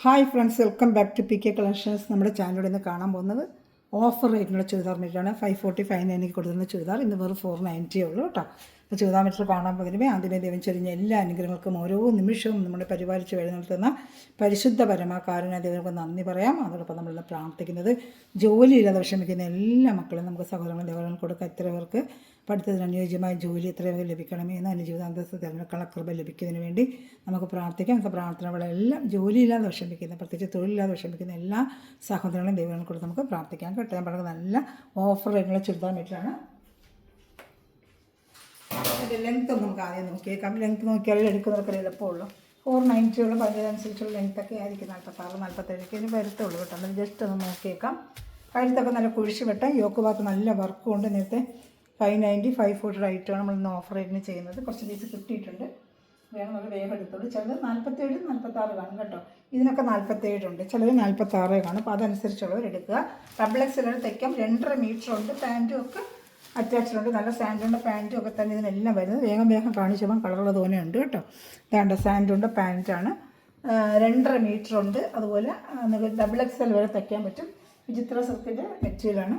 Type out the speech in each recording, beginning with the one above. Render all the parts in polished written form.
Hi friends, welcome back to P K collections. നമ്മുടെ ചാനലിൽ നിന്ന് കാണാൻ പോകുന്നത് ഓഫർ റേറ്റിനുള്ള ചുരിദാർ മെറ്റീരിയലാണ്. 545 എനിക്ക് കൊടുക്കുന്ന ചുരിദാർ ഇന്ന് വെറും 490 ഉള്ളൂ കേട്ടോ. അപ്പോൾ ചുരിദാർ മെറ്റീരിയൽ കാണാൻ പോകുന്നതിന് ആദ്യമേ ദൈവം ചൊരിഞ്ഞ എല്ലാ അനുഗ്രഹങ്ങൾക്കും ഓരോ നിമിഷവും നമ്മുടെ പരിപാലിച്ച് വഴി നിർത്തുന്ന പരിശുദ്ധ പരമാകാരുണ്യ ദൈവങ്ങൾക്ക് നന്ദി പറയാം. അതോടൊപ്പം നമ്മളിന്ന് പ്രാർത്ഥിക്കുന്നത് ജോലിയില്ലാതെ വിഷമിക്കുന്ന എല്ലാ മക്കളും നമുക്ക് സഹോദരങ്ങളും ദൈവങ്ങൾ കൊടുക്കുക. എത്ര പേർക്ക് പഠിത്തത്തിന് അനുയോജ്യമായ ജോലി എത്ര പേർക്ക് ലഭിക്കണമേ എന്ന് അതിന് ജീവിതാന്തസ് തിരഞ്ഞെടുക്കാനുള്ള കൃപ ലഭിക്കുന്നതിന് വേണ്ടി നമുക്ക് പ്രാർത്ഥിക്കാം. നമുക്ക് പ്രാർത്ഥനകളെല്ലാം ജോലിയില്ലാതെ വിഷമിക്കുന്ന, പ്രത്യേകിച്ച് തൊഴിലില്ലാതെ വിഷമിക്കുന്ന എല്ലാ സഹോദരങ്ങളും ദൈവങ്ങൾ കൊടുത്ത് നമുക്ക് പ്രാർത്ഥിക്കാം കേട്ടോ. ഞാൻ പറയുന്നത് നല്ല ഓഫർ റേറ്റിനുള്ള ചുരിദാർ മെറ്റീരിയലാണ്. അതിൻ്റെ ലെങ്ത്ത് ഒന്ന് നമുക്ക് ആദ്യം നോക്കിയേക്കാം. ലെങ്ത്ത് നോക്കിയാലും എടുക്കുന്നവർക്ക് എളുപ്പമുള്ളൂ. 490 ഉള്ള അതിനനുസരിച്ചുള്ള ലെങ്ത്തൊക്കെ ആയിരിക്കും. 46, 47 ഇതിന് വരത്തുള്ളൂ കേട്ടോ. അത് ജസ്റ്റ് ഒന്ന് നോക്കിയേക്കാം. കഴുത്തൊക്കെ നല്ല കുഴിച്ച് വെട്ടാം. യോക്ക് ഭാഗത്ത് നല്ല വർക്കും ഉണ്ട്. നേരത്തെ 590, 540 റൈറ്റാണ് നമ്മളിന്ന് ഓഫർ റേറ്റിന് ചെയ്യുന്നത്. കുറച്ച് പീസ് കിട്ടിയിട്ടുണ്ട്. വേണമെന്നുള്ള വേഗം എടുത്തോളൂ. ചിലത് 47, 46 കാണും കേട്ടോ. ഇതിനൊക്കെ 47 ഉണ്ട്, ചിലത് 46 കാണും. അപ്പോൾ അതനുസരിച്ചുള്ളവർ എടുക്കുക. Double XL തയ്ക്കാം. 2.5 മീറ്റർ ഉണ്ട്. പാൻറ്റും ഒക്കെ അറ്റാച്ച്ഡ് ഉണ്ട്. നല്ല സാൻഡുണ്ട് പാൻറ്റും ഒക്കെ തന്നെ ഇതിനെല്ലാം വരുന്നത്. വേഗം കാണിച്ചപ്പോൾ കളറുള്ള തോനെയുണ്ട് കേട്ടോ. ഇതാണ്ട് സാൻഡുണ്ട് പാൻറ്റാണ്. 2.5 മീറ്റർ ഉണ്ട്. അതുപോലെ ഡബിൾ എക്സൽ വരെ തയ്ക്കാൻ പറ്റും. വിചിത്ര സിൽക്കിൻ്റെ മെറ്റീരിയലാണ്.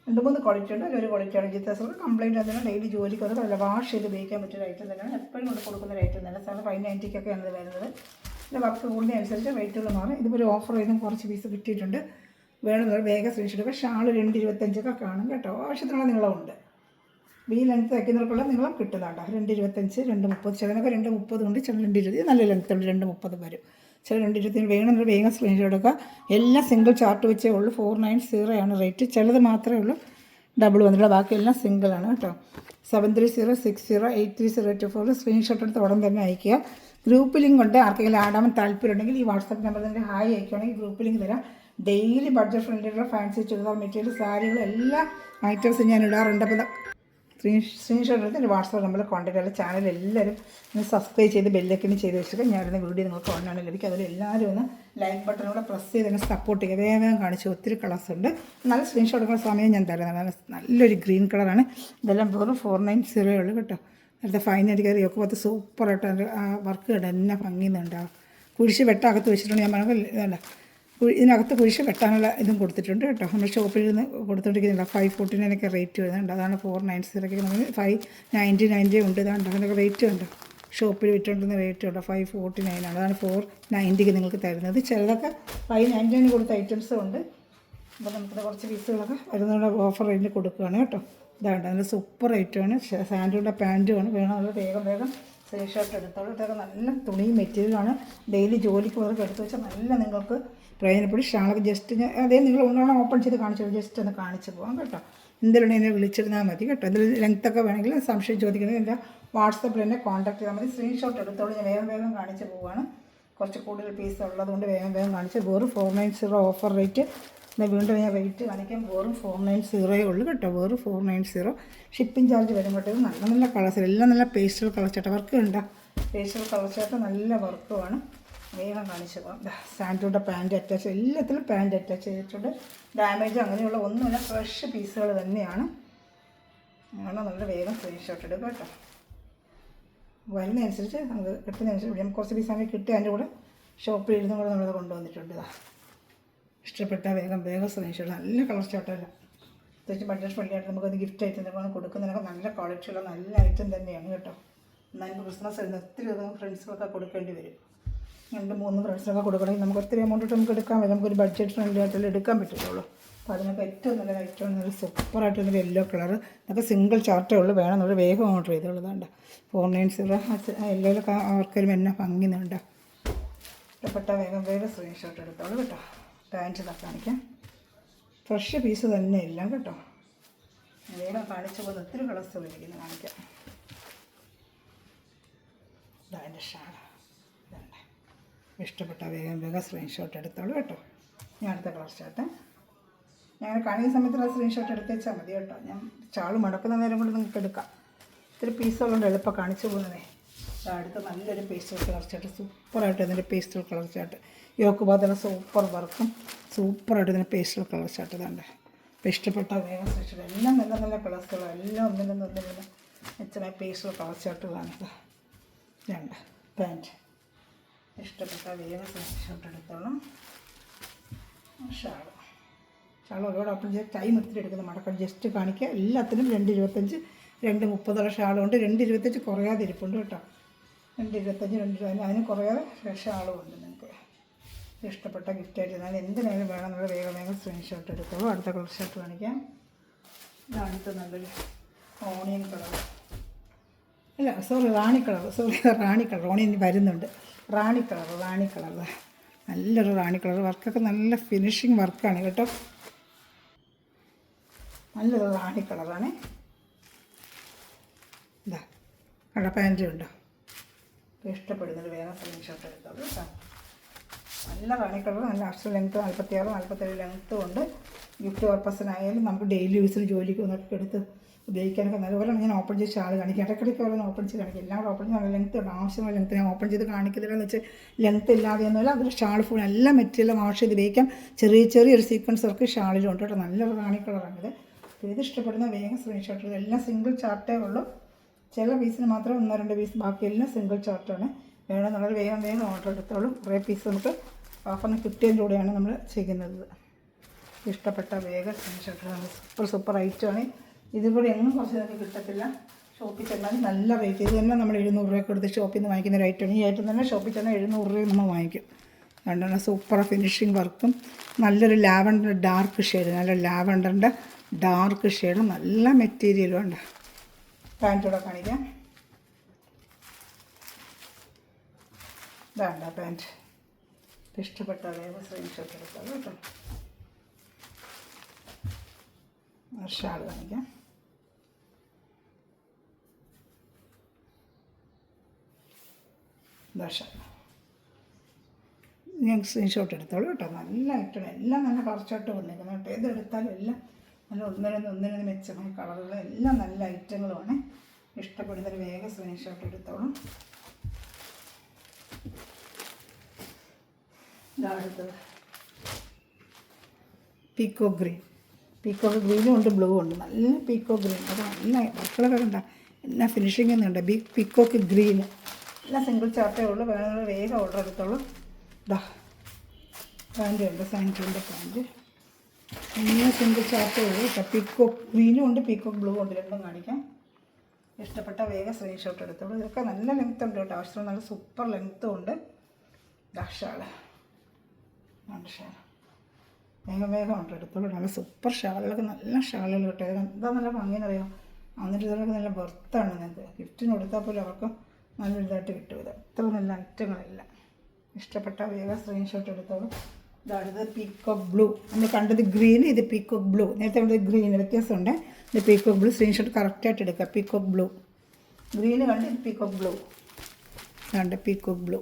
2-3 ക്വാളിറ്റി ഉണ്ട്. ഒരു ക്വാളിറ്റിയാണ് വിചിത്ര സിൽക്ക്. കംപ്ലൈൻറ്റ് അതിന് ഡെയിലി ജോലിക്ക് വന്നത് നല്ല വാഷ് ചെയ്ത് ഉപയോഗിക്കാൻ പറ്റിയ ഐറ്റം തന്നെയാണ്. എപ്പോഴും കൊണ്ട് കൊടുക്കുന്ന ഒരു ഐറ്റം തന്നെ. സാറിന് 590 അത് വരുന്നത്. പിന്നെ വർക്ക് കൂടുന്നതനുസരിച്ച് റേറ്റുകൾ മാറും. ഇതിപ്പോൾ ഓഫർ ചെയ്തും കുറച്ച് പീസ് കിട്ടിയിട്ടുണ്ട്. വേണമെന്നുള്ള വേഗം സ്ക്രീൻഷോട്ട്. ഷാൾ 225 കാണും കേട്ടോ. ആവശ്യത്തിനുള്ള നീളമുണ്ട്. ഈ ലെങ്ത്ത് വയ്ക്കുന്നവർക്കുള്ള നീളം കിട്ടുന്നുണ്ടോ. 225, 230, ചിലനൊക്കെ 230 ഉണ്ട്, ചില 220. നല്ല ലെങ്ത്ത് ഉണ്ട്. 230 വരും. ചില 220 വേണമെന്നുള്ള വേഗം സ്ക്രീൻഷോട്ട് എടുക്കുക. എല്ലാം സിംഗിൾ ചാർട്ട് വെച്ചേ ഉള്ളൂ. 490 ആണ് റേറ്റ്. ചിലത് മാത്രമേ ഉള്ളൂ ഡബിൾ വന്നിട്ടുള്ള, ബാക്കിയെല്ലാം സിംഗിളാണ് കേട്ടോ. 7306083024 സ്ക്രീൻഷോട്ട് എടുത്ത് ഉടൻ തന്നെ അയയ്ക്കുക. ഗ്രൂപ്പ് ലിങ്ക് ഉണ്ട്. ആർക്കെങ്കിലും ആടാൻ താല്പര്യമുണ്ടെങ്കിൽ ഈ വാട്സാപ്പ് നമ്പറിൽ തന്നെ ഹായ് അയക്കുകയാണെങ്കിൽ ഗ്രൂപ്പ് ലിങ്ക് തരാം. ഡെയിലി ബഡ്ജറ്റ് ഫ്രണ്ട്ലിയുള്ള ഫാൻസി ചുരിദാർ മെറ്റീരിയൽ, സാരികൾ, എല്ലാ ഐറ്റംസും ഞാൻ ഇടാറുണ്ട്. അപ്പോൾ സ്ക്രീൻഷോട്ട് എടുത്ത് എൻ്റെ വാട്സാപ്പ് നമ്പറിൽ കോൺടാക്ട് ചെയ്യുക. ചാനൽ എല്ലാവരും ഒന്ന് സബ്സ്ക്രൈബ് ചെയ്ത് ബെല്ലൈക്കൺ ചെയ്ത് വെച്ചിട്ട് ഞാനിരുന്ന വീഡിയോ നിങ്ങൾക്ക് ഓൺലൈനിൽ ലഭിക്കും. അതുപോലെ എല്ലാവരും ഒന്ന് ലൈക്ക് ബട്ടണോടെ പ്രസ് ചെയ്ത് തന്നെ സപ്പോർട്ട് ചെയ്യുക. വേഗം കാണിച്ച് ഒത്തിരി കളേഴ്സ് ഉണ്ട്. നല്ല സ്ക്രീൻഷോട്ട് എടുക്കുന്ന സമയം ഞാൻ തരുന്നത്. നല്ലൊരു ഗ്രീൻ കളറാണ്. ഇതെല്ലാം വെറും 490 ഉള്ളൂ കേട്ടോ. നേരത്തെ 590 കയറിയൊക്കെ പത്ത് സൂപ്പറായിട്ട് അതിൻ്റെ വർക്ക് കേട്ടോ. എന്നെ ഭംഗിയുന്നുണ്ടാവും. കുഴിച്ച് വെട്ടകത്ത് വെച്ചിട്ടുണ്ട്. ഞാൻ പറഞ്ഞത് ഇതല്ല, ഇതിനകത്ത് കുഴിച്ച് വെട്ടാനുള്ള ഇതും കൊടുത്തിട്ടുണ്ട് കേട്ടോ. നമ്മൾ ഷോപ്പിൽ നിന്ന് കൊടുത്തുകൊണ്ടിരിക്കുന്നില്ല. 549 റേറ്റ് വരുന്നുണ്ട്. അതാണ് 490 നമ്മൾ 590 ഉണ്ട്. ഇതാണ് അതിനൊക്കെ റേറ്റ് ഉണ്ട്. ഷോപ്പിൽ വിറ്റുകൊണ്ടിരുന്ന റേറ്റ് ഉണ്ട്. 549 ആണ്. അതാണ് 490 നിങ്ങൾക്ക് തരുന്നത്. ചിലതൊക്കെ 599 കൊടുത്ത ഐറ്റംസും ഉണ്ട്. അപ്പോൾ നമുക്കിത് കുറച്ച് പീസുകളൊക്കെ വരുന്നതുകൊണ്ട് ഓഫർ റേറ്റിൽ കൊടുക്കുകയാണ് കേട്ടോ. ഇതാണ് നല്ല സൂപ്പർ ഐറ്റമാണ്. സാൻഡുകളുടെ പാൻറ്റുമാണ്. വേണമെന്നുള്ള വേഗം സ്ക്രീൻഷോട്ട് എടുത്തോളൂ. ഇതൊക്കെ നല്ല തുണിയും മെറ്റീരിയലാണ്. ഡെയിലി ജോലിക്ക് പോലൊക്കെ എടുത്ത് വെച്ചാൽ നല്ല നിങ്ങൾക്ക് പ്രയോജനപ്പെടും. ഷാളൊക്കെ ജസ്റ്റ് അതേ നിങ്ങൾ ഒന്നോണം ഓപ്പൺ ചെയ്ത് കാണിച്ചു, ജസ്റ്റ് ഒന്ന് കാണിച്ച് പോകാം കേട്ടോ. എന്തെങ്കിലും എന്നെ വിളിച്ചിരുന്നാൽ മതി കേട്ടോ. എന്തെങ്കിലും ലെങ്ത്തൊക്കെ വേണമെങ്കിൽ സംശയം ചോദിക്കുന്നത് എൻ്റെ വാട്സപ്പിൽ എന്നെ കോൺടാക്ട് ചെയ്താൽ മതി. സ്ക്രീൻഷോട്ട് എടുത്തോളൂ. ഞാൻ വേഗം കാണിച്ച് പോവുകയാണ്. കുറച്ച് കൂടുതൽ പീസ് ഉള്ളതുകൊണ്ട് വേഗം കാണിച്ച്. വെറും 490 ഓഫർ റേറ്റ്. വീണ്ടും ഞാൻ റേറ്റ് കാണിക്കാൻ. വെറും 490 ഉള്ളൂ കേട്ടോ. വെറും 490. ഷിപ്പിംഗ് ചാർജ് വരുമ്പോഴത്തേക്കും നല്ല കളേഴ്സ്, എല്ലാം നല്ല പേസ്റ്റൽ കളർ ചാട്ട വർക്ക് ഉണ്ട്. പേസ്റ്റൽ കളർ ചാട്ട നല്ല വർക്കുമാണ്. വേഗം കാണിച്ചു പോകാം. സാൻഡുയുടെ പാൻറ്റ് അറ്റാച്ച്, എല്ലാത്തിലും പാൻറ്റ് അറ്റാച്ച് ചെയ്തിട്ടുണ്ട്. ഡാമേജ് അങ്ങനെയുള്ള ഒന്നുമില്ല. ഫ്രഷ് പീസുകൾ തന്നെയാണ്. അങ്ങനെ നല്ല വേഗം സ്ക്രീൻഷോട്ട് എടുക്കുക കേട്ടോ. വരുന്നതനുസരിച്ച് നമുക്ക് കിട്ടുന്നതനുസരിച്ച് നമുക്ക് കുറച്ച് പീസാണെങ്കിൽ കിട്ടി. അതിൻ്റെ കൂടെ ഷോപ്പിൽ ഇരുന്നും കൂടെ നമ്മളത് കൊണ്ടുവന്നിട്ടുണ്ട്. ഇഷ്ടപ്പെട്ട വേഗം സ്ക്രീൻഷോട്ട്. നല്ല കളർ ചാട്ടമല്ല, പ്രത്യേകിച്ച് ബഡ്ജറ്റ് ഫ്രണ്ട്ലിയായിട്ട് നമുക്കത് ഗിഫ്റ്റ് ഐറ്റം കൊടുക്കുന്നതിനൊക്കെ നല്ല ക്വാളിറ്റിയുള്ള നല്ല ഐറ്റം തന്നെയാണ് കേട്ടോ. എന്നാലും ക്രിസ്മസ് വരുന്ന ഒത്തിരി ഫ്രണ്ട്സുകളൊക്കെ കൊടുക്കേണ്ടി വരും. 2-3 ഫ്രണ്ട്സിനൊക്കെ കൊടുക്കണമെങ്കിൽ നമുക്ക് ഒത്തിരി എമൗണ്ട് ഇട്ട് നമുക്ക് എടുക്കാൻ പറ്റും. നമുക്കൊരു ബഡ്ജറ്റ് ഫ്രണ്ട്ലി ആയിട്ടുള്ള എടുക്കാൻ പറ്റുള്ളൂ. അപ്പോൾ അതിനൊക്കെ ഏറ്റവും നല്ല ഐറ്റമാണ്. നല്ല സൂപ്പറായിട്ടൊരു യെല്ലോ കളർ. അതൊക്കെ സിംഗിൾ ചാർട്ടേ ഉള്ളൂ. വേണമെന്നുള്ള വേഗം ഓർഡർ ചെയ്തോളൂതാണ്ട്. 490 യെല്ലോയിലൊക്കെ അവർക്കൊരു എന്നെ ഭംഗിന്നുണ്ട്. ഇഷ്ടപ്പെട്ട വേഗം സ്ക്രീൻഷോട്ട് എടുത്തോളൂ കേട്ടോ. പാൻറ്റ് ഇതൊക്കെ കാണിക്കാം. ഫ്രഷ് പീസ് തന്നെ എല്ലാം കേട്ടോ. വേഗം കാണിച്ചു പോകുന്ന ഒത്തിരി കളേഴ്സ് മേടിക്കുന്നത് കാണിക്കാം. ഇതാൻ്റെ ഷാൾ. ഇതല്ലേ ഇഷ്ടപ്പെട്ട വേഗം സ്ക്രീൻഷോട്ട് എടുത്തോളൂ കേട്ടോ. ഞാൻ അടുത്ത കളർ ചാട്ട് ഞാൻ കാണിക്കുന്ന സമയത്തുള്ള സ്ക്രീൻഷോട്ട് എടുത്ത് വെച്ചാൽ മതി കേട്ടോ. ഞാൻ ഷാൾ മടക്കുന്ന നേരം കൊണ്ട് നിങ്ങൾക്ക് എടുക്കാം. ഇത്തിരി പീസുകളുണ്ട് എളുപ്പം കാണിച്ചു പോകുന്നതേ. അടുത്ത് നല്ലൊരു പേസ്റ്റൽ കളർ ചാട്ട്. സൂപ്പറായിട്ട് ഇതിൻ്റെ പേസ്റ്റൽ കളർ ചാട്ട്. യോക്ക് ഭാഗത്തുള്ള സൂപ്പർ വർക്കും സൂപ്പറായിട്ട് ഇതിൻ്റെ പേസ്റ്റൽ കളർ ചാട്ട് ഇതാണ്ട്. അപ്പോൾ ഇഷ്ടപ്പെട്ട വേഗം സ്ക്രീൻഷോട്ട്. എല്ലാം നല്ല കളേഴ്സുകളാണ്. എല്ലാം ഒന്നിനും മെച്ചമായ പേസ്റ്റൽ കളർ ചാട്ടുകളാണ്. ഇത് രണ്ട് പാൻറ്റ്. ഇഷ്ടപ്പെട്ട വേഗം സ്ക്രീൻഷോട്ട് എടുത്തോളും. ഷാൾ ഒരുപാട് ചെയ്ത് ടൈം ഒത്തിരി എടുക്കുന്ന മടക്കം ജസ്റ്റ് കാണിക്കുക. എല്ലാത്തിനും 2.25 2.30 ഷാളുണ്ട്. 2.25 കുറയാതെ ഇരിപ്പുണ്ട് കേട്ടോ. 2.25 2.20 അതിന് കുറയാതെ ഷാളും ഉണ്ട്. നിങ്ങൾക്ക് ഇഷ്ടപ്പെട്ട ഗിഫ്റ്റായിട്ട് ഞാൻ എന്തിനായാലും വേണമെന്നുള്ള വേഗം സ്ക്രീൻഷോട്ട് എടുത്തോളൂ. അടുത്ത കളർ ഷർട്ട് കാണിക്കാം. അടുത്ത നല്ലൊരു ഓണിയൻ കളർ, അല്ല സോറി റാണി കളർ ഓണിയൻ വരുന്നുണ്ട്. റാണി കളർ നല്ലൊരു റാണി കളർ. വർക്കൊക്കെ നല്ല ഫിനിഷിങ് വർക്കാണ് കേട്ടോ. നല്ലൊരു റാണി കളറാണ്. ഇതാ കട പാൻറ്റും ഉണ്ടോ. ഇഷ്ടപ്പെടുന്നത് വേഗം സ്ക്രീൻഷോട്ട് എടുത്തോളൂ കേട്ടോ. നല്ല റാണി കളർ, നല്ല അക്ഷര ലെങ്ത്ത് 46 47 ലെങ്ത്തും ഉണ്ട്. ഗിഫ്റ്റ് പർപ്പസിനായാലും നമുക്ക് ഡെയിലി യൂസിന് ജോലിക്ക് ഒന്നൊക്കെ എടുത്ത് ഉപയോഗിക്കാനൊക്കെ നല്ലപോലെ ഞാൻ ഓപ്പൺ ചെയ്ത് ഷാൾ കാണിക്കും. ഇടയ്ക്കിടയ്ക്ക് ഓരോന്ന് ഓപ്പൺ ചെയ്ത് കാണിക്കും. എല്ലാം ഓപ്പൺ ചെയ്ത് നല്ല ലെങ്ത്ത് ഉണ്ട്. ആവശ്യമായ ലെങ്ത്ത് ഞാൻ ഓപ്പൺ ചെയ്ത് കാണിക്കുന്നില്ലെന്ന് വെച്ചാൽ ലെങ്ത്ത് ഇല്ലാതെയൊന്നുമില്ല. അതൊരു ഷാൾ ഫുൾ എല്ലാ മെറ്റീരിയലും വാഷ് ചെയ്ത് ഉപയോഗിക്കാം. ചെറിയൊരു സീക്വൻസ് വർക്ക് ഷാളിലുണ്ട് കേട്ടോ. നല്ലൊരു റാണി കളറാണിത്. ഇത് ഇഷ്ടപ്പെടുന്ന വേഗം സ്ക്രീൻഷോട്ട് എടുക്കുക. എല്ലാം സിംഗിൾ ചാർട്ടേ ഉള്ളൂ. ചില പീസിന് മാത്രം 1-2 പീസ്, ബാക്കിയെല്ലാം സിംഗിൾ ചാർട്ടാണ്. വേണമെന്നുള്ളത് വേഗം ഓർഡർ എടുത്തോളൂ. കുറേ പീസ് നമുക്ക് ഓഫറിന് കിട്ടിയതിൻ്റെ കൂടെയാണ് നമ്മൾ ചെയ്യുന്നത്. ഇഷ്ടപ്പെട്ട വേഗം സ്ക്രീൻഷോട്ട്. സൂപ്പർ ഐറ്റമാണ്. ഇതുകൂടെ എങ്ങും കുറച്ച് നമുക്ക് കിട്ടത്തില്ല. ഷോപ്പിൽ ചെന്നാൽ നല്ല റേറ്റ്. ഇത് തന്നെ നമ്മൾ 700 രൂപ കൊടുത്ത് ഷോപ്പിൽ നിന്ന് വാങ്ങിക്കുന്ന ഒരു ഐറ്റമാണ്. ഈ ഐറ്റം തന്നെ ഷോപ്പിൽ ചെന്നാൽ 700 രൂപ നമ്മൾ വാങ്ങിക്കും. രണ്ടെണ്ണം സൂപ്പർ ഫിനിഷിങ് വർക്കും നല്ലൊരു ലാവൻഡർ ഡാർക്ക് ഷെയ്ഡ്, നല്ല ലാവൻഡറിൻ്റെ ഡാർക്ക് ഷെയ്ഡ്, നല്ല മെറ്റീരിയലും ഉണ്ട്. പാൻറ്റൂടെ കാണിക്കാം. ഇതാണ്ട പാൻറ്റ്. ഇഷ്ടപ്പെട്ട വേഗം സ്ക്രീൻഷോട്ട് എടുക്കാം കേട്ടോ. ഷാൾ കാണിക്കാം. ഷാൾ ഞാൻ സ്ക്രീൻഷോട്ട് എടുത്തോളൂ കേട്ടോ. നല്ല ഐറ്റം, എല്ലാം നല്ല കളർച്ചായിട്ട് വന്നിരിക്കുന്നത് കേട്ടോ. ഏതെടുത്താലും എല്ലാം നല്ല ഒന്നിനൊന്ന് മെച്ചമായ കളറുകൾ, എല്ലാം നല്ല ഐറ്റങ്ങളുമാണ്. ഇഷ്ടപ്പെടുന്നൊരു വേഗം സ്ക്രീൻഷോട്ട് എടുത്തോളും. അടുത്തത് പീക്കോക്ക് ഗ്രീനും ഉണ്ട്, ബ്ലൂ ഉണ്ട്. നല്ല പീക്കോക്ക് ഗ്രീൻ, അത് നല്ല മക്കളൊക്കെ കണ്ട എല്ലാ ഫിനിഷിംഗ് ഒന്നുണ്ട്. പീക്കോക്ക് ഗ്രീന് എല്ലാം സിംഗിൾ ചാർട്ടേ ഉള്ളൂ. വേണമെങ്കിൽ വേഗം ഓർഡർ എടുത്തോളൂ. ഇതാ പാൻറ്റ് ഉണ്ട്, സാൻറ്റിൻ്റെ പാൻറ്റ്. എല്ലാം സിംഗിൾ ചാർട്ടേ ഉള്ളൂ. പീക്കോക്ക് ഗ്രീനും ഉണ്ട്, പീക്കോക്ക് ബ്ലൂ ഉണ്ട്. രണ്ടും കാണിക്കാം. ഇഷ്ടപ്പെട്ട വേഗം സ്ക്രീൻഷോട്ട് എടുത്തോളൂ. ഇതൊക്കെ നല്ല ലെങ്ത്ത് ഉണ്ട് കേട്ടോ. ആവശ്യം നല്ല സൂപ്പർ ലെങ്ത്തും ഉണ്ട്. ഷാള് വേഗം ഓർഡർ എടുത്തോളൂ. നല്ല സൂപ്പർ ഷാളുകളൊക്കെ, നല്ല ഷാളുകൾ കിട്ടും. എന്താ നല്ല ഭംഗിയെന്നറിയാം. എന്നിട്ട് ഇതൊക്കെ നല്ല ബർത്താണ്. നിങ്ങൾക്ക് ഗിഫ്റ്റിന് കൊടുത്താൽ പോലും അവർക്ക് നല്ലൊരിതായിട്ട് കിട്ടും. ഇത് അത്ര നല്ല ഐറ്റങ്ങളെല്ലാം. ഇഷ്ടപ്പെട്ട വേഗം സ്ക്രീൻഷോട്ട് എടുത്തോളൂ. ഇതാണ് പീക്കോക്ക് ബ്ലൂ. നമ്മൾ കണ്ടത് ഗ്രീൻ, ഇത് പീക്കോക്ക് ബ്ലൂ. നേരത്തെ നമ്മുടെ ഗ്രീൻ വ്യത്യാസമുണ്ട്. ഇത് പീക്കോക്ക് ബ്ലൂ. സ്ക്രീൻഷോട്ട് കറക്റ്റായിട്ട് എടുക്കുക. പീക്കോക്ക് ബ്ലൂ ഗ്രീന് കണ്ട് ഇത് പീക്കോക്ക് ബ്ലൂ കണ്ട് പീക്കോക്ക് ബ്ലൂ.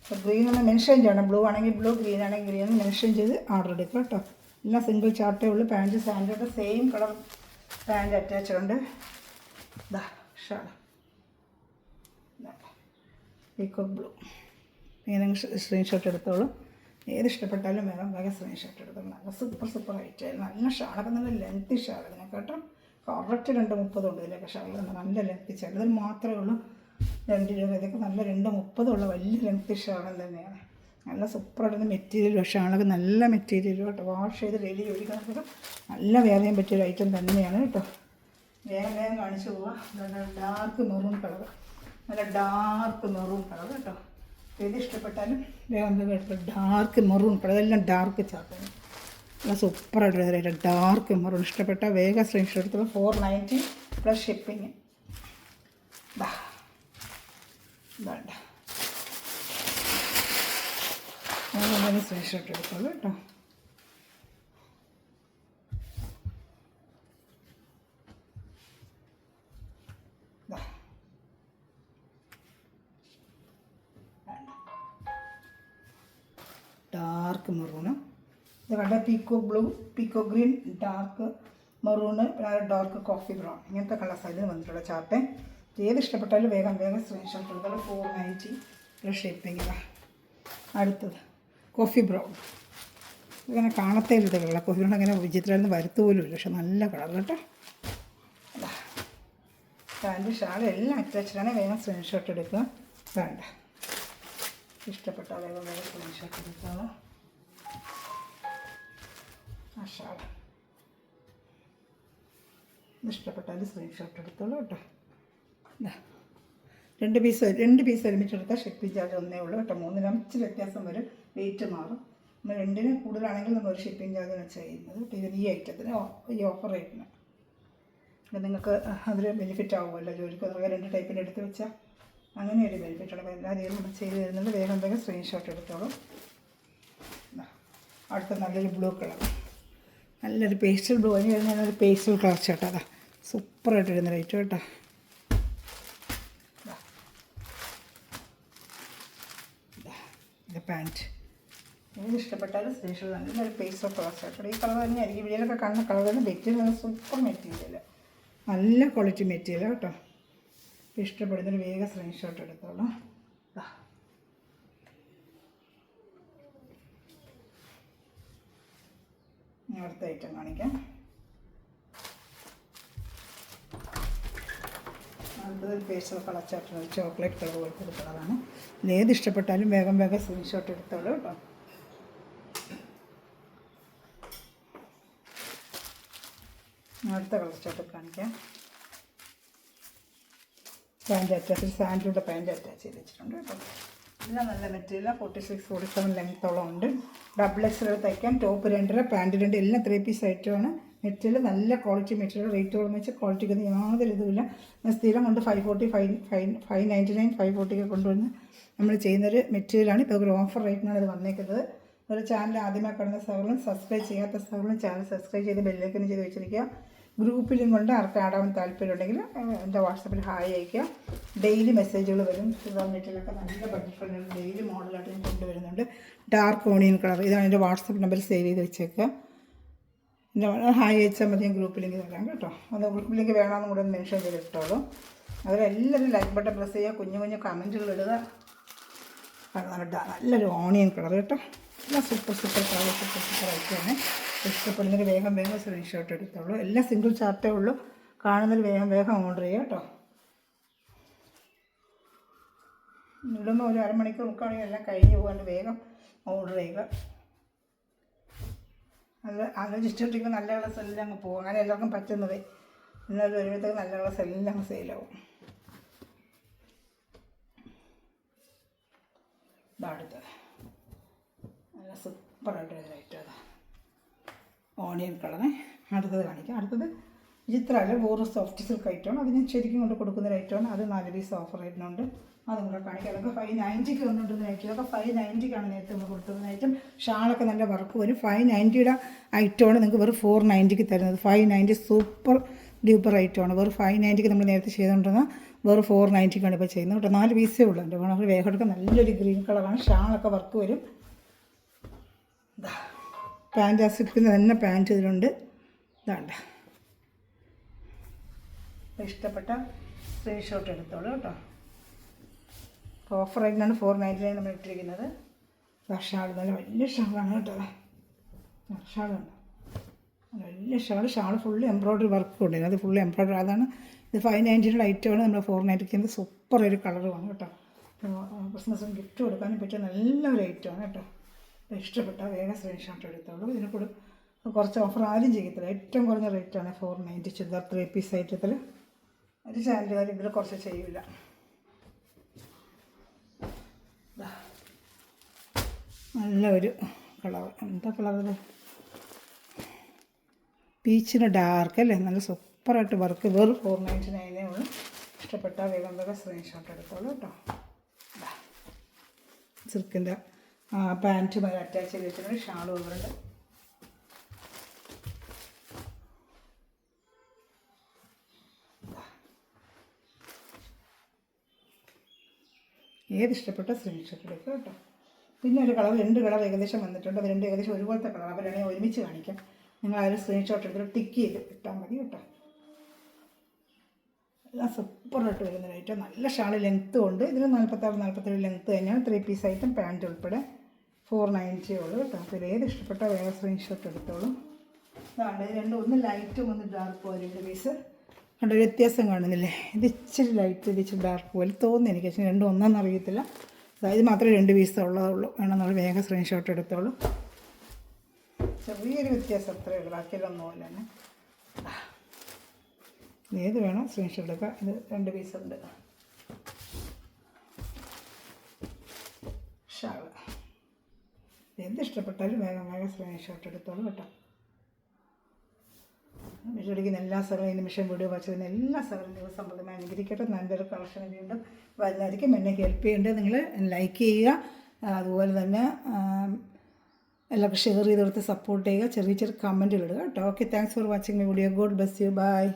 അപ്പോൾ ഗ്രീൻ ഒന്ന് മെൻഷൻ ചെയ്യണം. ബ്ലൂ ആണെങ്കിൽ ബ്ലൂ, ഗ്രീൻ ആണെങ്കിൽ ഗ്രീൻ ഒന്ന് മെൻഷൻ ചെയ്ത് ഓർഡർ എടുക്കുക കേട്ടോ. എല്ലാം സിംഗിൾ ചാർട്ടേ ഉള്ളൂ. പാൻറ്റ് സാൻഡോടെ സെയിം കളർ പാൻറ്റ് അറ്റാച്ച്ഡ് ഉണ്ട്. ഇതാ ഷാൾ പീക്കോക്ക് ബ്ലൂ. ഇങ്ങനെ സ്ക്രീൻഷോട്ട് എടുത്തോളൂ. ഏത് ഇഷ്ടപ്പെട്ടാലും വേഗം സ്ക്രീൻഷോട്ട് എടുത്തോളൂ. നല്ല സൂപ്പർ ഐറ്റം. നല്ല ഷാളൊക്കെ നല്ല ലെങ്ത്തി ഷാൾ ഇതിനെ കേട്ടോ. കറക്റ്റ് 2.30 ഉണ്ട് ഇതിലൊക്കെ ഷാൾ. നല്ല ലെങ്ത്തി ഷാൾ. ഇതിൽ മാത്രമേ ഉള്ളൂ 2 രൂപ. ഇതൊക്കെ നല്ല 2.30 ഉള്ള വലിയ ലെങ്ത്തി ഷാൾ തന്നെയാണ്. നല്ല സൂപ്പറായിട്ടുള്ള മെറ്റീരിയലും ഷാളൊക്കെ നല്ല മെറ്റീരിയലും കേട്ടോ. വാഷ് ചെയ്ത് ഡെയിലി ഉപയോഗിക്കാനൊക്കെ നല്ല വേറെയും പറ്റിയൊരു ഐറ്റം തന്നെയാണ് കേട്ടോ. വേഗം കാണിച്ചു പോവാം. നല്ല ഡാർക്ക് മെറൂൺ കളർ, നല്ല ഡാർക്ക് മെറൂൺ കളർ കേട്ടോ. ഏത് ഇഷ്ടപ്പെട്ടാലും വേഗം എടുത്ത് ഡാർക്ക് മെറൂൺ കളർ. ഇതെല്ലാം ഡാർക്ക് ചാർട്ടാണ്. നല്ല സൂപ്പറായിട്ട് ഡാർക്ക് മെറൂൺ. ഇഷ്ടപ്പെട്ട വേഗം സ്ക്രീൻഷോട്ട് എടുത്തോളൂ. 490 പ്ലസ് ഷിപ്പിങ്. വേണ്ട അങ്ങനെ സ്ക്രീൻഷോട്ട് എടുത്തോളൂ കേട്ടോ. Dark maroon. ഇത് കണ്ട peacock blue, peacock green, dark maroon, dark coffee brown, ഇങ്ങനത്തെ കളേഴ്സ് അതിന് വന്നിട്ടുള്ള ചാർട്ട്. ഏത് ഇഷ്ടപ്പെട്ടാലും വേഗം സ്ക്രീൻഷോട്ട് എടുത്തോളൂ. 490 പ്ലസ് ഷിപ്പിംഗ്. അടുത്തത് കോഫി ബ്രൗൺ. ഇങ്ങനെ കാണത്തേയില്ല കളർ. കോഫി ബ്രൗൺ അങ്ങനെ വിചിത്രമായിരുന്നു വരുത്തുപോലുമില്ല. പക്ഷെ നല്ല കളർ കേട്ടോ. പാൻറ്റ് ഷാൾ എല്ലാം അറ്റാച്ച്ഡാണ്. വേഗം സ്ക്രീൻഷോട്ട് എടുക്കുക. വേണ്ട ഇഷ്ടപ്പെട്ടാൽ വേഗം സ്ക്രീൻഷോട്ട് എടുത്തോളൂ. ഷാൾ ഇഷ്ടപ്പെട്ടാൽ സ്ക്രീൻഷോട്ട് എടുത്തോളൂ കേട്ടോ. രണ്ട് പീസ് ഒരുമിച്ചെടുത്താൽ ഷിപ്പിംഗ് ചാർജ് ഒന്നേ ഉള്ളൂ കേട്ടോ. 3 ഇച്ചിരി വ്യത്യാസം വരും, വെയിറ്റ് മാറും. നമ്മൾ 2 കൂടുതലാണെങ്കിൽ നമ്മൾ ഒരു ഷിപ്പിംഗ് ചാർജാണ് ചെയ്യുന്നത് കേട്ടോ. ഈ ഐറ്റത്തിന് ഈ ഓഫർ റേറ്റിന് നിങ്ങൾക്ക് അതൊരു ബെനിഫിറ്റ് ആവുമല്ലോ. ജോലിക്ക് 2 ടൈപ്പിന് എടുത്ത് വെച്ചാൽ അങ്ങനെ ഒരു ബെനിഫിറ്റ് ഉള്ളത്. എല്ലാ രീതിയിലും നമ്മൾ ചെയ്ത് തരുന്നുണ്ട്. വേഗം സ്ക്രീൻഷോട്ട് എടുത്തോളൂ. അടുത്ത നല്ലൊരു ബ്ലൂ കളർ, നല്ലൊരു പേസ്റ്റൽ ബ്ലൂ. അതിന് വരുന്നൊരു പേസ്റ്റൽ കളർ ചേട്ടാ. അതാ സൂപ്പറായിട്ട് വരുന്ന റേറ്റ് കേട്ടോ. ഇത് പാൻറ്റ് ഏത് ഇഷ്ടപ്പെട്ടാലും സ്ക്രീൻഷോട്ട്. നല്ലൊരു പേസ്റ്റൽ കളർ ചേട്ടാ. ഈ കളർ തന്നെയായിരിക്കും വീഡിയോയിലൊക്കെ കാണുന്ന കളർ തന്നെ. മെറ്റീരിയൽ സൂപ്പർ മെറ്റീരിയൽ, നല്ല ക്വാളിറ്റി മെറ്റീരിയൽ കേട്ടോ. ഇഷ്ടപ്പെടുന്നൊരു വേഗം സ്ക്രീൻഷോട്ട് എടുത്തോളൂ. അടുത്ത ഐറ്റം കാണിക്കാം. അടുത്തത് pastel colour chart, chocolate colour പോലത്തെ കളറാണ്. ഏത് ഇഷ്ടപ്പെട്ടാലും വേഗം സ്ക്രീൻഷോട്ട് എടുത്തോളൂ കേട്ടോ. അടുത്ത കളർ ചാർട്ട് കാണിക്കാം. പാൻറ്റ് അറ്റാച്ച്, സാൻഡിലൂടെ പാൻറ്റ് അറ്റാച്ച് ചെയ്ത് വെച്ചിട്ടുണ്ട് കേട്ടോ. എല്ലാം നല്ല മെറ്റീരിയൽ. 46-47 ലെങ്ത്തോളം ഉണ്ട്. XXL തയ്ക്കാൻ. ടോപ്പ് 2, പാൻറ്റ് 2, എല്ലാം 3 പീസ് ഐറ്റമാണ്. മെറ്റീരിയൽ നല്ല ക്വാളിറ്റി മെറ്റീരിയൽ. റേറ്റോളം വെച്ച് ക്വാളിറ്റിക്ക് യാതൊരു ഇതുമില്ല. സ്ഥിരം കൊണ്ട് 540, 599, 540 കൊണ്ടുവന്ന് നമ്മൾ ചെയ്യുന്നൊരു മെറ്റീരിയലാണ്. ഇപ്പോൾ ഒരു ഓഫർ റേറ്റിനാണ് ഇത് വന്നേക്കുന്നത്. ഒരു ചാനൽ ആദ്യമായി കാണുന്ന സഹോദരൻ, സബ്സ്ക്രൈബ് ചെയ്യാത്ത സഹോദരൻ ചാനൽ സബ്സ്ക്രൈബ് ചെയ്ത് ബെല്ലൈക്കൺ ചെയ്ത് വെച്ചിരിക്കുക. ഗ്രൂപ്പ് ലിങ്ക് കൊണ്ട് ആർക്ക് ആടാൻ താല്പര്യമുണ്ടെങ്കിൽ എൻ്റെ വാട്സപ്പിൽ ഹായ് അയയ്ക്കുക. ഡെയിലി മെസ്സേജുകൾ വരും. ചുരിദാർ മെറ്റീരിയലൊക്കെ നല്ല ബഡ്ജറ്റ് ഫ്രണ്ട്ലി ഡെയിലി മോഡലായിട്ട് ഞാൻ കൊണ്ടുവരുന്നുണ്ട്. ഡാർക്ക് ഓണിയൻ കളർ, ഇതാണ് എൻ്റെ വാട്സപ്പ് നമ്പർ. സേവ് ചെയ്ത് വെച്ചേക്കുക. എൻ്റെ ഹായ് അയച്ചാൽ മതി, ഞാൻ ഗ്രൂപ്പ് ലിങ്ക് തരാം കേട്ടോ. അത് ഗ്രൂപ്പ് ലിങ്ക് വേണമെന്നും കൂടെ മെൻഷൻ ചെയ്ത് ഇട്ടോളൂ. അവരെല്ലാവരും ലൈക്ക് ബട്ടൺ പ്രസ് ചെയ്യുക, കുഞ്ഞു കമൻറ്റുകൾ ഇടുക. നല്ലൊരു ഓണിയൻ കളർ കേട്ടോ. എല്ലാം സൂപ്പർ കളർ, സൂപ്പർ ഐറ്റമാണ്. ഇഷ്ടപ്പെടുന്നൊരു വേഗം സ്ക്രീൻഷോട്ട് എടുത്തോളൂ. എല്ലാം സിംഗിൾ ചാർട്ടേ ഉള്ളൂ. കാണുന്നൊരു വേഗം ഓർഡർ ചെയ്യുക കേട്ടോ. ഇടുമ്പോൾ ഒരു അരമണിക്കൂർ മുക്കാണെങ്കിൽ എല്ലാം കഴിഞ്ഞ് പോകാണ്ട് വേഗം ഓർഡർ ചെയ്യുക. ആലോചിച്ചിട്ടിരിക്കുമ്പോൾ നല്ല കളേഴ്സ് എല്ലാം അങ്ങ് പോകും. അങ്ങനെ എല്ലാവർക്കും പറ്റുന്നത്. ഇന്നൊരു വരുമ്പോഴത്തേക്ക് നല്ല കളേഴ്സ് എല്ലാം അങ്ങ് സെയിലാവും. ഇതടുത്തത് നല്ല സൂപ്പറായിട്ട് വരുന്നതായിട്ട് അതാ ഓണിയൻ കളറ്. അടുത്തത് കാണിക്കാം. അടുത്തത് ചിത്രമല്ല, വേറെ സോഫ്റ്റ് സിൽക്ക് ഐറ്റമാണ്. അത് ഞാൻ ശരിക്കും കൊണ്ട് കൊടുക്കുന്ന ഐറ്റമാണ്. അത് 4 പീസ് ഓഫർ ആയിട്ടുണ്ട്. അതും കൂടെ കാണിക്കാം. അതൊക്കെ 590 വന്നിട്ടുന്ന ഐറ്റം. അതൊക്കെ 590 നേരത്തെ നമ്മൾ കൊടുത്തുന്ന ഐറ്റം. ഷാളൊക്കെ നല്ല വർക്ക് വരും. 590 ഐറ്റമാണ് നിങ്ങൾക്ക് വെറും 490 തരുന്നത്. 590 സൂപ്പർ ഡ്യൂപ്പർ ഐറ്റമാണ്. വെറും 590 നമ്മൾ നേരത്തെ ചെയ്തുകൊണ്ടിരുന്ന വെറും 490 ഇപ്പോൾ ചെയ്യുന്നത് കേട്ടോ. 4 പീസേ ഉള്ളൂ. എൻ്റെ വേണം വേഗം എടുക്കാൻ. നല്ലൊരു ഗ്രീൻ കളറാണ്. ഷാളൊക്കെ വർക്ക് വരും. പാൻറ്റ് ആസിപ്പിക്കുന്ന തന്നെ പാൻറ്റ് ഇതിലുണ്ട്. ഇതാണ്ട. ഇഷ്ടപ്പെട്ട സ്ക്രീൻഷോട്ട് എടുത്തോളൂ കേട്ടോ. ഓഫർ ആയിട്ടാണ് 499 നമ്മൾ ഇട്ടിരിക്കുന്നത്. ഷാൾ നല്ല വലിയ ഷാളാണ് കേട്ടോ. ഷാളുണ്ട്, വലിയ ഷാൾ ഫുള്ള് എംബ്രോയ്ഡറി വർക്ക് ഉണ്ട്. അത് ഫുള്ള് എംബ്രോയ്ഡറി. അതാണ് ഇത് 590 ഐറ്റമാണ്. നമ്മൾ 490 സൂപ്പർ ഒരു കളറുമാണ് കേട്ടോ. ക്രിസ്മസിന് ഗിഫ്റ്റ് കൊടുക്കാനും പറ്റിയ നല്ലൊരു ഐറ്റമാണ് കേട്ടോ. ഇഷ്ടപ്പെട്ടാൽ വേഗം സ്ക്രീൻഷോട്ട് എടുത്തോളൂ. ഇതിനെ കൂടെ കുറച്ച് ഓഫർ ആരും ചെയ്യത്തില്ല. ഏറ്റവും കുറഞ്ഞ റേറ്റാണ് 490 ചുരിദാർ 3 പീസ് ഐറ്റത്തിൽ. ഒരു ചാനലുകാർ ഇതിൽ കുറച്ച് ചെയ്യില്ല. നല്ല ഒരു കളർ, എന്താ കളർ, പീച്ചിന് ഡാർക്ക് അല്ലേ. നല്ല സൂപ്പറായിട്ട് വർക്ക്. വെറും 499 ഉള്ളൂ. ഇഷ്ടപ്പെട്ടാൽ വേഗം സ്ക്രീൻഷോട്ട് എടുത്തോളൂ കേട്ടോ. സിൽക്കിൻ്റെ പാൻറ്റ് അറ്റാച്ച് ചെയ്ത് വെച്ചിട്ടുണ്ട്. ഷാളും ഇവരുണ്ട്. ഏത് ഇഷ്ടപ്പെട്ട സ്ക്രീൻഷോട്ട് എടുക്കുക കേട്ടോ. പിന്നെ ഒരു കളർ, 2 കളർ ഏകദേശം വന്നിട്ടുണ്ട്. അത് 2 ഏകദേശം ഒരുപോലത്തെ കളർ. അവരാണെങ്കിൽ ഒരുമിച്ച് കാണിക്കാം. നിങ്ങൾ അതിൽ സ്ക്രീൻഷോട്ട് എടുത്തിട്ട് ടിക്ക് ചെയ്ത് ഇട്ടാൽ മതി കേട്ടോ. എല്ലാം സൂപ്പറായിട്ട് വരുന്ന ഐറ്റം. നല്ല ഷാള് ലെങ്ത്തും ഉണ്ട്. ഇതിന് 46-47 ലെങ്ത്ത് തന്നെയാണ്. 3 പീസ് ഐറ്റം, പാൻറ്റ് ഉൾപ്പെടെ 490 ഉള്ളൂ കേട്ടോ. അപ്പോൾ ഏത് ഇഷ്ടപ്പെട്ട വേറെ സ്ക്രീൻഷോട്ട് എടുത്തോളും. ഇതാണ് രണ്ടും, ഒന്ന് ലൈറ്റും ഒന്ന് ഡാർക്ക് പോലെ. 2 പീസ് കണ്ട വ്യത്യാസം കാണുന്നില്ലേ. ഇത് ഇച്ചിരി ലൈറ്റ്, ഇത് ഇച്ചിരി ഡാർക്ക് പോലെ തോന്നുന്നു എനിക്ക്. പക്ഷേ രണ്ടും ഒന്നാണെന്ന് അറിയത്തില്ല. ഇത് മാത്രമേ 2 പീസ് ഉള്ളതുള്ളൂ. വേണമെന്നുള്ള വേഗം സ്ക്രീൻഷോട്ട് എടുത്തോളൂ. ചെറിയൊരു വ്യത്യാസം അത്രയേ ഉള്ളൂ, ബാക്കിയിലൊന്നുമില്ല തന്നെ. ഏത് വേണം സ്ക്രീൻഷോട്ട് എടുക്കുക. ഇത് 2 പീസുണ്ട്. ഷാള് എന്ത് ഇഷ്ടപ്പെട്ടാലും വേഗം സ്ക്രീൻഷോട്ട് എടുത്തോളൂ കേട്ടോ. വിഷടിക്കുന്ന എല്ലാ സ്ഥലവും ഈ നിമിഷം വീഡിയോ വായിച്ചതിന് എല്ലാ സ്ഥലവും ദിവസം സമ്പന്നമായി അനുഗ്രഹിക്കട്ടെ. നല്ലൊരു കളക്ഷൻ വീണ്ടും വരുന്നതായിരിക്കും. എന്നെ ഹെൽപ്പ് ചെയ്യേണ്ടത് നിങ്ങൾ ലൈക്ക് ചെയ്യുക, അതുപോലെ തന്നെ എല്ലാവർക്കും ഷെയർ ചെയ്ത് കൊടുത്ത് സപ്പോർട്ട് ചെയ്യുക, ചെറിയ കമൻറ്റുകൾ ഇടുക കേട്ടോ. Okay, thanks for watching my video. God bless you. By.